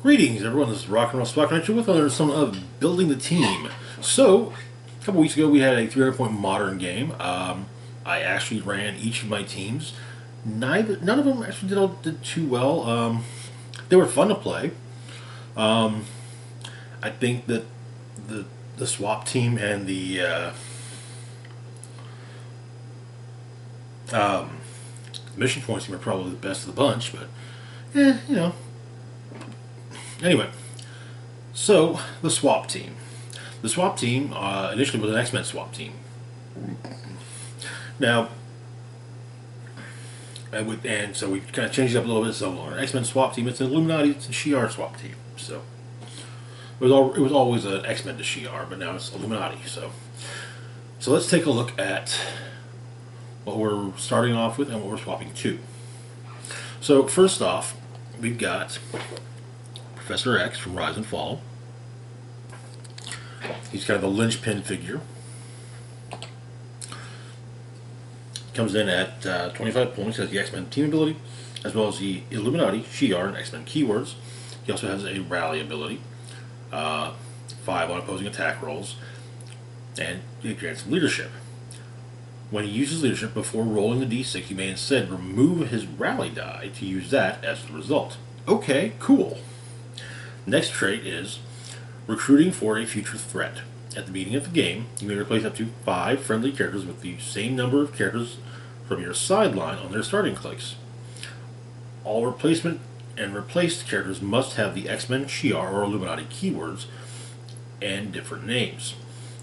Greetings, everyone. This is Rock and Roll Spock Connection with some of Building the Team. So, a couple weeks ago, we had a 300-point modern game. I actually ran each of my teams. None of them actually did too well. They were fun to play. I think that the swap team and the mission points team are probably the best of the bunch, but you know. Anyway, so the swap team. The swap team initially was an X-Men swap team. Now, and so we kind of changed it up a little bit. So our X-Men swap team, it's an Illuminati-to-Shi'Ar swap team. So it was always an X-Men to Shi'Ar, but now it's Illuminati. So let's take a look at what we're starting off with and what we're swapping to. So first off, we've got Professor X from Rise and Fall. He's kind of a linchpin figure. Comes in at 25 points, has the X-Men team ability, as well as the Illuminati, Shi'Ar, and X-Men keywords. He also has a rally ability, 5 on opposing attack rolls, and it grants him leadership. When he uses leadership before rolling the d6, he may instead remove his rally die to use that as the result. Okay, cool. Next trait is recruiting for a future threat. At the beginning of the game, you may replace up to 5 friendly characters with the same number of characters from your sideline on their starting clicks. All replacement and replaced characters must have the X-Men, Shi'Ar, or Illuminati keywords and different names.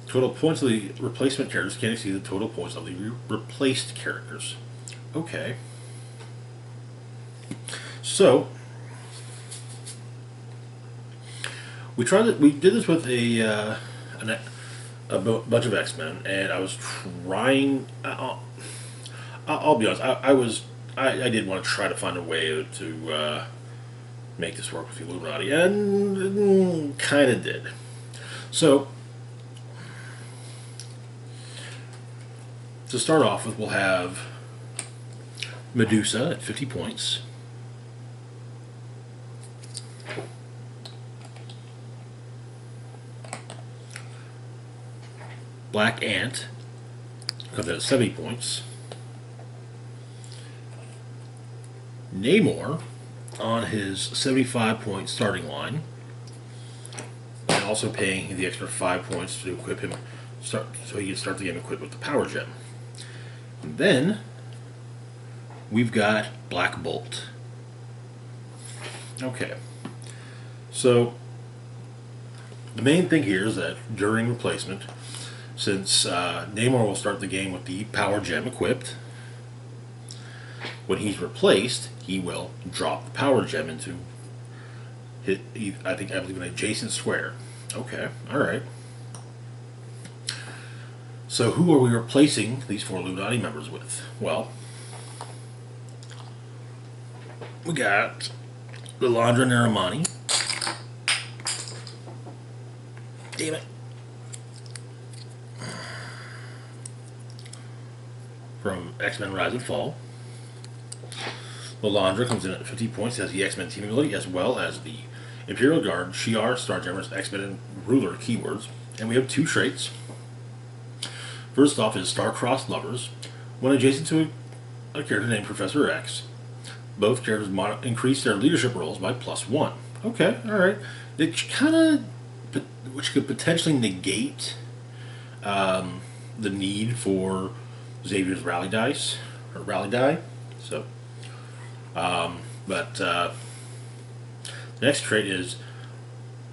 Total points of the replacement characters can't exceed the total points of the replaced characters. Okay. So we did this with a bunch of X-Men, and I was trying. I'll be honest. I did want to try to find a way to make this work with the Illuminati, and kind of did. So to start off with, we'll have Medusa at 50 points. Black Ant comes in at 70 points. Namor on his 75-point starting line, and also paying the extra 5 points to equip him, so he can start the game equipped with the power gem. And then we've got Black Bolt. Okay, so the main thing here is that during replacement, since Namor will start the game with the power gem equipped, when he's replaced, he will drop the power gem into I believe an adjacent square. Okay, all right. So who are we replacing these 4 Illuminati members with? Well, we got Lilandra Naramani. Damn it. From X-Men Rise and Fall. Lilandra comes in at 50 points, has the X-Men team ability, as well as the Imperial Guard, Shi'Ar, Starjammers, X-Men, and Ruler keywords. And we have 2 traits. First off is Star-Crossed Lovers. When adjacent to a character named Professor X, both characters increase their leadership rolls by +1. Okay, alright. Which could potentially negate the need for Xavier's rally dice, or rally die. So, the next trait is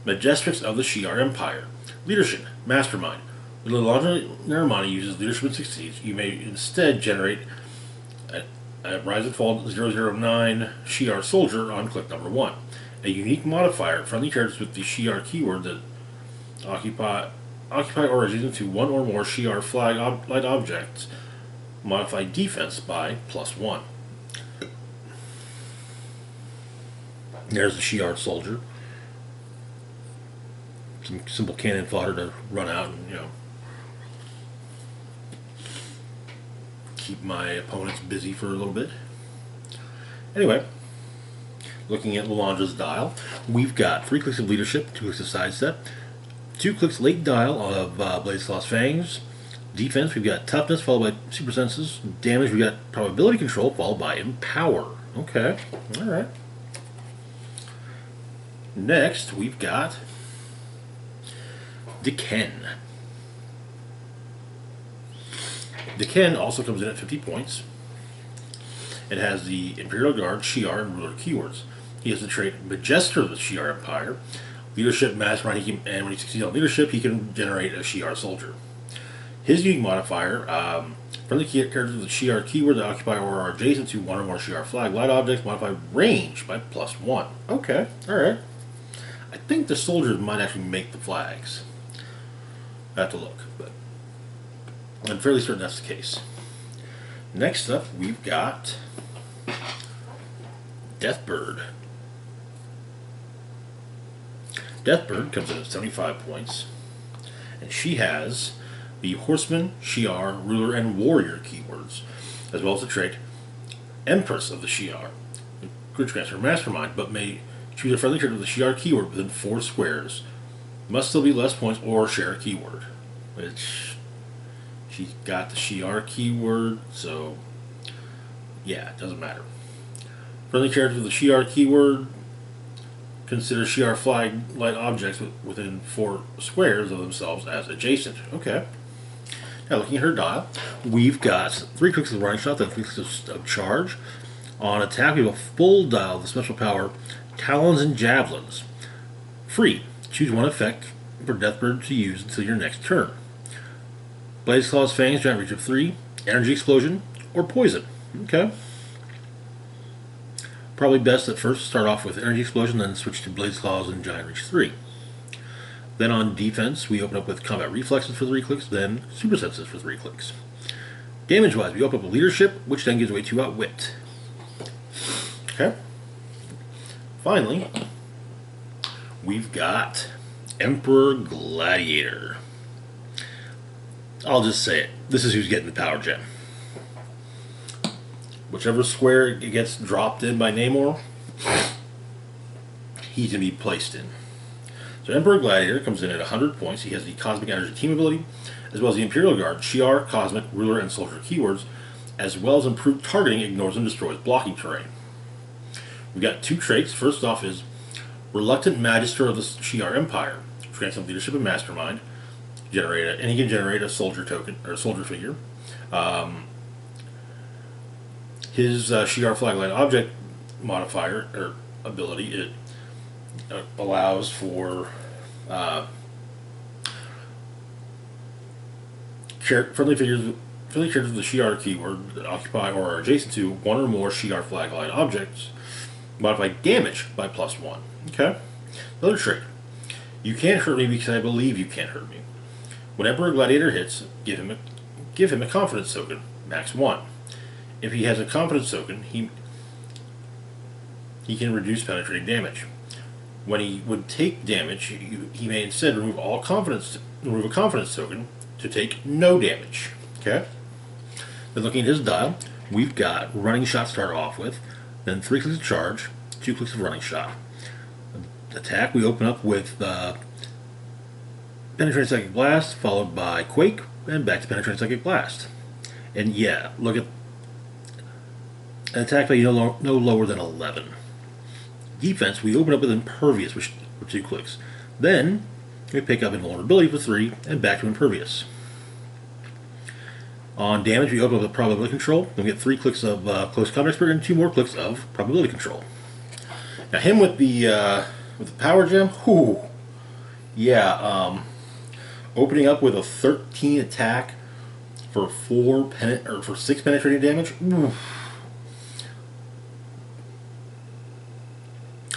Majestrix of the Shi'Ar Empire. Leadership, Mastermind. When Lilandra Naramani uses leadership and succeeds, you may instead generate a Rise and Fall 009 Shi'Ar Soldier on click number 1. A unique modifier, friendly characters with the Shi'Ar keyword that occupy or adjacent to 1 or more Shi'Ar flag light objects modify defense by +1. There's the Shi'Ar soldier. Some simple cannon fodder to run out and, keep my opponents busy for a little bit. Anyway, Looking at Lalandra's dial, we've got 3 clicks of leadership, 2 clicks of sidestep, 2 clicks late dial of Blaze Claw's Fangs. Defense, we've got toughness followed by super senses. Damage, we've got probability control followed by empower. Okay, alright. Next, we've got Deken. Deken also comes in at 50 points. It has the Imperial Guard, Shi'Ar, and Ruler keywords. He has the trait Majester of the Shi'Ar Empire, Leadership, Mastermind, and when he succeeds on Leadership, he can generate a Shi'Ar soldier. His unique modifier, from the characters of the Shi'Ar keyword that occupy or are adjacent to one or more Shi'Ar flag light objects, modify range by +1. Okay, alright. I think the soldiers might actually make the flags. I have to look, but I'm fairly certain that's the case. Next up, we've got Deathbird. Deathbird comes in at 75 points, and she has the Horseman, Shi'Ar, Ruler, and Warrior keywords, as well as the trait Empress of the Shi'Ar, which grants her Mastermind, but may choose a friendly trait of the Shi'Ar keyword within 4 squares. Must still be less points or share a keyword, which she's got the Shi'Ar keyword, so yeah, it doesn't matter. Friendly characters with the Shi'Ar keyword consider Shi'Ar flag light objects within 4 squares of themselves as adjacent. Okay. Now looking at her dial, we've got 3 clicks of running shot, then 3 clicks of charge. On attack, we have a full dial of the special power Talons and Javelins. Free. Choose one effect for Deathbird to use until your next turn. Blaze Claw's Fangs, giant reach of 3, Energy Explosion, or Poison. Okay. Probably best at first start off with Energy Explosion, then switch to Blaze Claws and Giant Reach 3. Then on defense, we open up with Combat Reflexes for 3 clicks, then Super Senses for 3 clicks. Damage-wise, we open up with Leadership, which then gives way to Outwit. Okay. Finally, we've got Emperor Gladiator. I'll just say it. This is who's getting the power gem. Whichever square it gets dropped in by Namor, he's going to be placed in. So Emperor Gladiator comes in at 100 points. He has the Cosmic Energy Team ability, as well as the Imperial Guard, Shi'Ar, Cosmic, Ruler, and Soldier keywords, as well as improved targeting, ignores and destroys blocking terrain. We've got 2 traits. First off is Reluctant Magister of the Shi'Ar Empire, which grants him leadership and mastermind. And he can generate a soldier token or a soldier figure. His Shi'Ar flag-light object modifier or ability, it allows for friendly characters of the Shi'Ar keyword that occupy or are adjacent to one or more Shi'Ar flag-light objects, modify damage by +1. Okay. Another trait. You can't hurt me because I believe you can't hurt me. When Emperor Gladiator hits, give him a confidence token, max 1. If he has a confidence token, he can reduce penetrating damage. When he would take damage, he may instead remove a confidence token to take no damage. Okay. Then looking at his dial, we've got running shot to start off with, then 3 clicks of charge, 2 clicks of running shot. Attack, we open up with Penetrating Psychic Blast, followed by Quake, and back to Penetrating Psychic Blast. And yeah, look at an attack value no lower than 11. Defense, we open up with Impervious, which for 2 clicks. Then we pick up Invulnerability for 3, and back to Impervious. On damage, we open up with Probability Control. Then we get 3 clicks of Close Combat Expert and 2 more clicks of Probability Control. Now him with the Power Gem, whew, yeah, opening up with a 13 attack for 6 penetrating damage. Oof.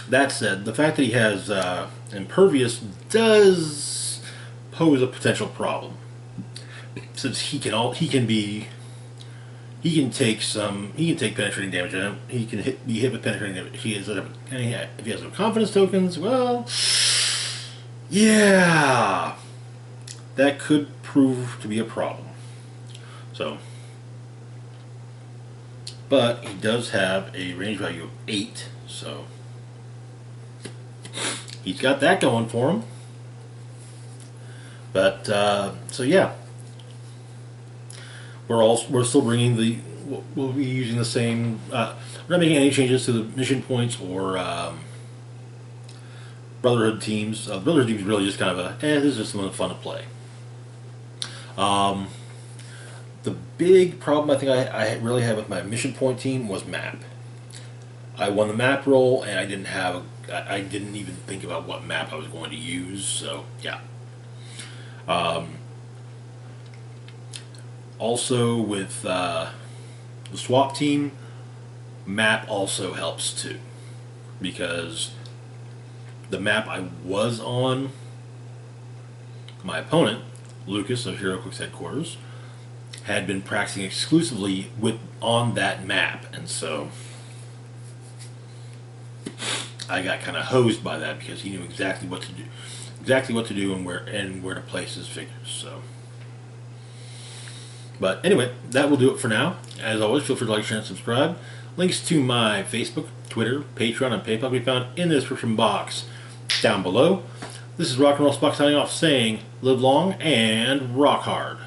That said, the fact that he has Impervious does pose a potential problem, since he can take penetrating damage, and he can be hit with penetrating damage. If he has no confidence tokens, well, yeah, that could prove to be a problem. So, but he does have a range value of 8, so he's got that going for him. But so yeah, we're still bringing the. We'll be using the same. We're not making any changes to the mission points or Brotherhood teams. Brotherhood teams really just kind of a. This is just something fun to play. The big problem I think I really had with my mission point team was map. I won the map roll, and I didn't even think about what map I was going to use. So yeah. Also with the swap team, map also helps too, because the map I was on, my opponent, Lucas of HeroClix headquarters, had been practicing exclusively on that map, and so I got kind of hosed by that because he knew exactly what to do, and where to place his figures. So, but anyway, that will do it for now. As always, feel free to like, share, and subscribe. Links to my Facebook, Twitter, Patreon, and PayPal can be found in the description box down below. This is Rock and Roll Spock signing off, saying, live long and rock hard.